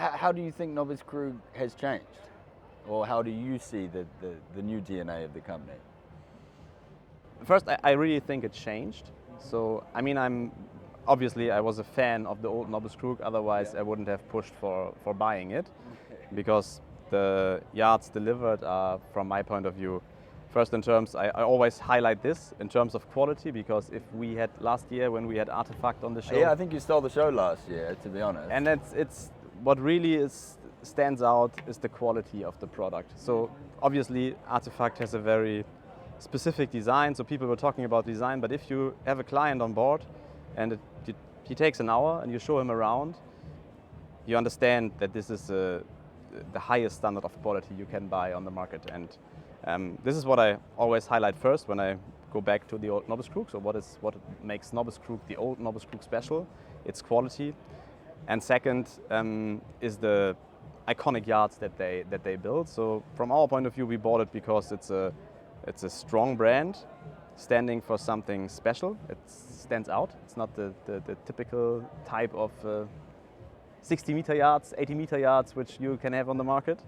how do you think Novice Crew has changed? Or how do you see the new DNA of the company? First, I really think it changed. So, I mean, I was a fan of the old Novice Crew, otherwise I wouldn't have pushed for buying it, because the yachts delivered are, from my point of view, first in terms, I always highlight this in terms of quality, because if we had last year when we had Artefact on the show. Yeah, I think you stole the show last year, to be honest. And it's what really stands out is the quality of the product. So obviously Artefact has a very specific design, so people were talking about design, but if you have a client on board and he takes an hour and you show him around, you understand that this is the highest standard of quality you can buy on the market. And this is what I always highlight first when I go back to the old Novice Crew. So what makes Novice Crew, the old Novice Crew, special? It's quality. And second is the iconic yachts that they build. So from our point of view, we bought it because it's a strong brand standing for something special. It stands out. It's not the typical type of 60-meter yachts, 80-meter yachts which you can have on the market.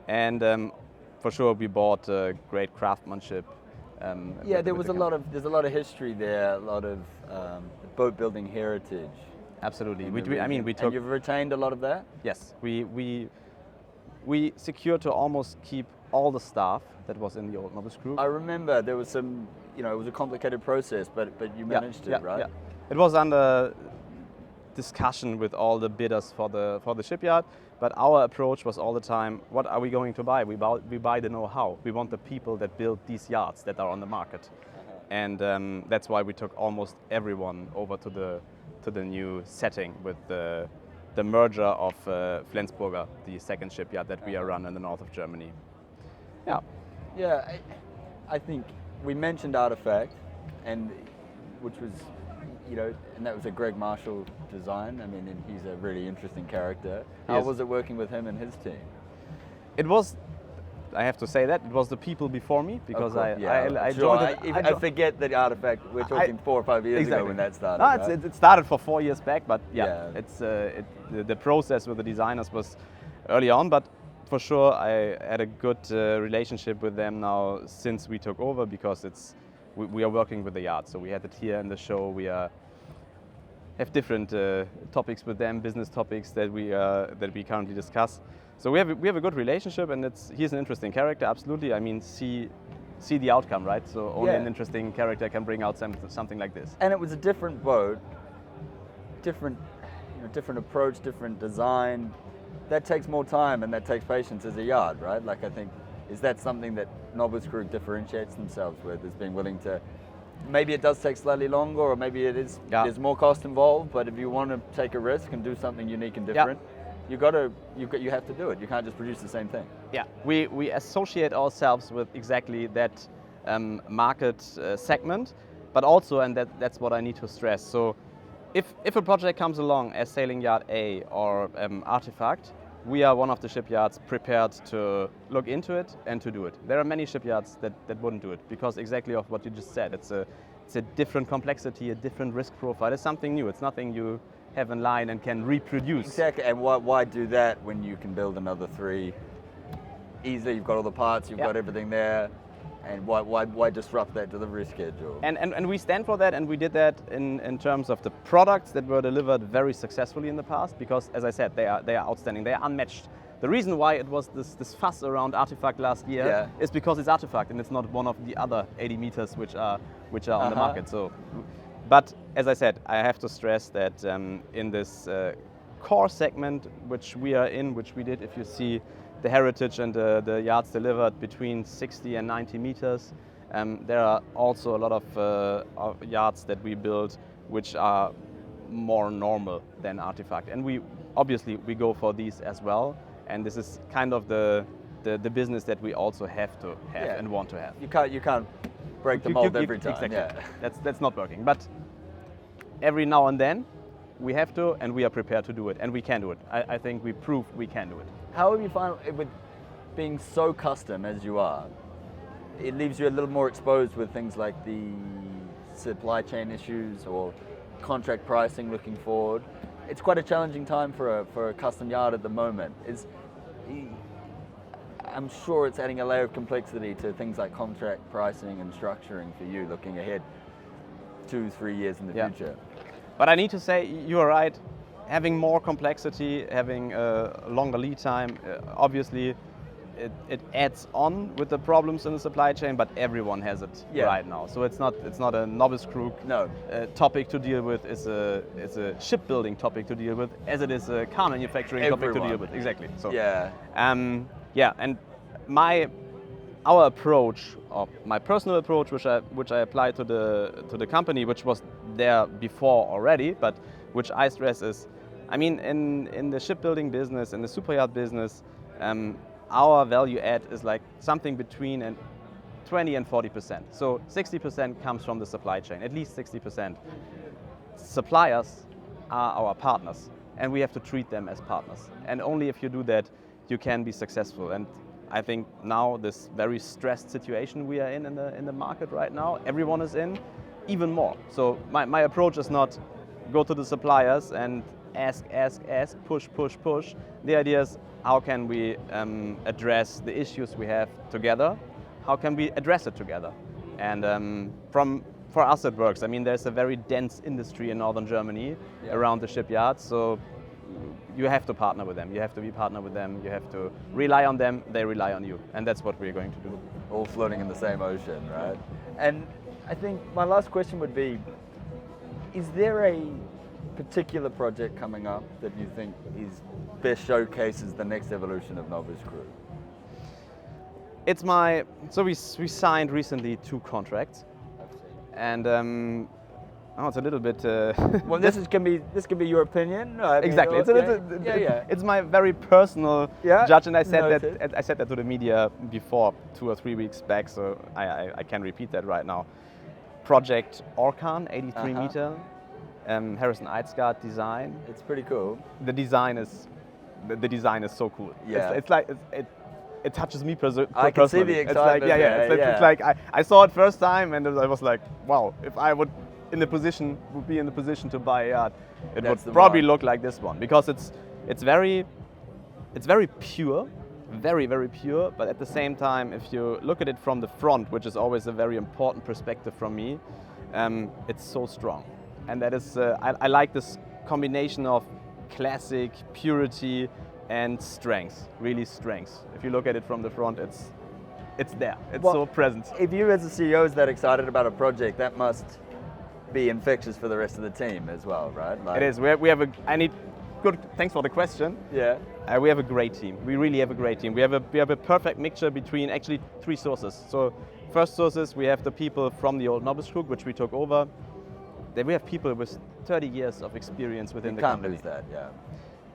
And for sure, we bought great craftsmanship. Yeah, there's a lot of history there, a lot of boat building heritage. Absolutely. We took. And you've retained a lot of that. Yes, we secured to almost keep all the staff that was in the old Novice Crew. I remember there was some, it was a complicated process, but you managed it, right? Yeah. It was under discussion with all the bidders for the shipyard, but our approach was all the time, what are we going to buy? We buy the know-how. We want the people that build these yachts that are on the market. And that's why we took almost everyone over to the new setting with the merger of Flensburger, the second shipyard that we are run in the north of Germany. Yeah. Yeah, I think we mentioned Artefact, and which was, and that was a Greg Marshall design. I mean, and he's a really interesting character. How was it working with him and his team? It was, I have to say that, it was the people before me, because I joined it. I forget that Artefact, we're talking 4 or 5 years ago when that started. No, right? it started for 4 years back, but the process with the designers was early on, but for sure I had a good relationship with them now since we took over, because we are working with the yacht. So we had it here in the show. We have different topics with them, business topics that we currently discuss. So we have a good relationship, and he's an interesting character, absolutely. I mean, see the outcome, right? So only an interesting character can bring out something like this. And it was a different boat, different approach, different design. That takes more time and that takes patience as a yard, right? Like, I think, is that something that Novice Crew differentiates themselves with, is being willing to, maybe it does take slightly longer, or maybe there's more cost involved, but if you want to take a risk and do something unique and different, you have to do it. You can't just produce the same thing. Yeah, we associate ourselves with exactly that market segment, but also, and that's what I need to stress. So if a project comes along as Sailing Yard A or Artefact, we are one of the shipyards prepared to look into it and to do it. There are many shipyards that wouldn't do it, because exactly of what you just said. It's a different complexity, a different risk profile. It's something new. It's nothing you have in line and can reproduce. Exactly, and why do that when you can build another 3 easily? You've got all the parts, you've got everything there, and why disrupt that delivery schedule? And we stand for that, and we did that in terms of the products that were delivered very successfully in the past, because, as I said, they are outstanding, they are unmatched. The reason why it was this fuss around Artefact last year is because it's Artefact and it's not one of the other 80 meters which are on the market. So, but as I said, I have to stress that in this core segment which we are in, which we did, if you see the heritage and the yachts delivered between 60 and 90 meters, there are also a lot of yachts that we build which are more normal than Artefact, and we go for these as well. And this is kind of the business that we also have to have and want to have. You can't break the mold every time. Exactly. Yeah. That's not working. But every now and then we have to, and we are prepared to do it, and we can do it. I think we proved we can do it. How have you found it with being so custom as you are? It leaves you a little more exposed with things like the supply chain issues or contract pricing looking forward. it's quite a challenging time for a custom yacht at the moment. I'm sure it's adding a layer of complexity to things like contract pricing and structuring for you looking ahead 2-3 years in the future. But I need to say, you are right. Having more complexity, having a longer lead time, obviously it adds on with the problems in the supply chain, but everyone has it right now. So it's not a novice crew topic to deal with. It's a shipbuilding topic to deal with, as it is a car manufacturing topic to deal with. Exactly. So and our approach, or my personal approach, which I apply to the company, which was there before already, but which I stress is, I mean, in the shipbuilding business, in the superyacht business, our value add is like something between 20 and 40%. So 60% comes from the supply chain, at least 60%. Suppliers are our partners, and we have to treat them as partners. And only if you do that, you can be successful. And I think now this very stressed situation we are in the market right now, everyone is in, even more. So my approach is not go to the suppliers and ask, push. The idea is, how can we address the issues we have together? How can we address it together? And for us it works. I mean, there's a very dense industry in northern Germany around the shipyards, so you have to partner with them. You have to be partner with them. You have to rely on them. They rely on you, and that's what we're going to do. All floating in the same ocean, right? And I think my last question would be, is there a particular project coming up that you think best showcases the next evolution of Novice Crew? So we signed recently 2 contracts, and it's a little bit. Well, this can be your opinion. Exactly. It's my very personal judge, and I said that to the media before 2 or 3 weeks back, so I can repeat that right now. Project Orkan, 83 meter, Harrison Eidsgard design. It's pretty cool. The design is so cool. Yeah. It's like it touches me personally. I can see the excitement. It's like I saw it first time, and I was like, wow, if I would be in the position to buy a yacht, it would probably look like this one, because it's very pure, very pure. But at the same time, if you look at it from the front, which is always a very important perspective from me, it's so strong, and that is I like this combination of classic purity and strength, really strength. If you look at it from the front, it's there. It's so present. If you as a CEO is that excited about a project, that must be infectious for the rest of the team as well, right? It is. Thanks for the question. Yeah. We have a great team. We really have a great team. We have a perfect mixture between actually 3 sources. So first sources, we have the people from the old Novice Crew, which we took over. Then we have people with 30 years of experience within the company. You can't lose that, yeah.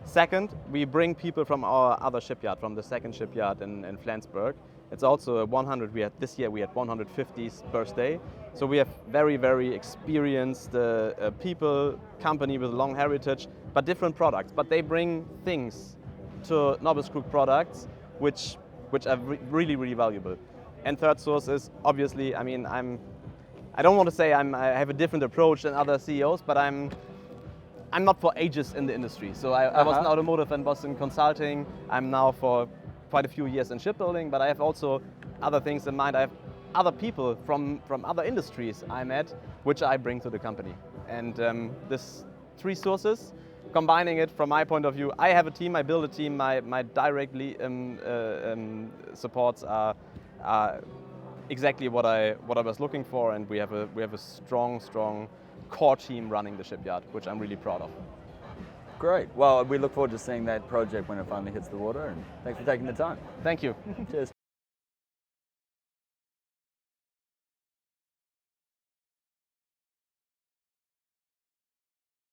Second, we bring people from our other shipyard, from the second shipyard in Flensburg. It's also a 100. This year we had 150th birthday. So we have very experienced people, company with a long heritage, but different products. But they bring things to Novice Crew products which are really valuable. And third source is obviously, I mean, I don't want to say I have a different approach than other CEOs, but I'm not for ages in the industry. So I was in automotive and was in consulting. I'm now for quite a few years in shipbuilding, but I have also other things in mind. I have other people from other industries I met, which I bring to the company. And this 3 sources, combining it from my point of view, I have a team, I build a team, my directly supports are exactly what I was looking for, and we have a strong core team running the shipyard, which I'm really proud of. Great. Well, we look forward to seeing that project when it finally hits the water, and thanks for taking the time. Thank you. Cheers.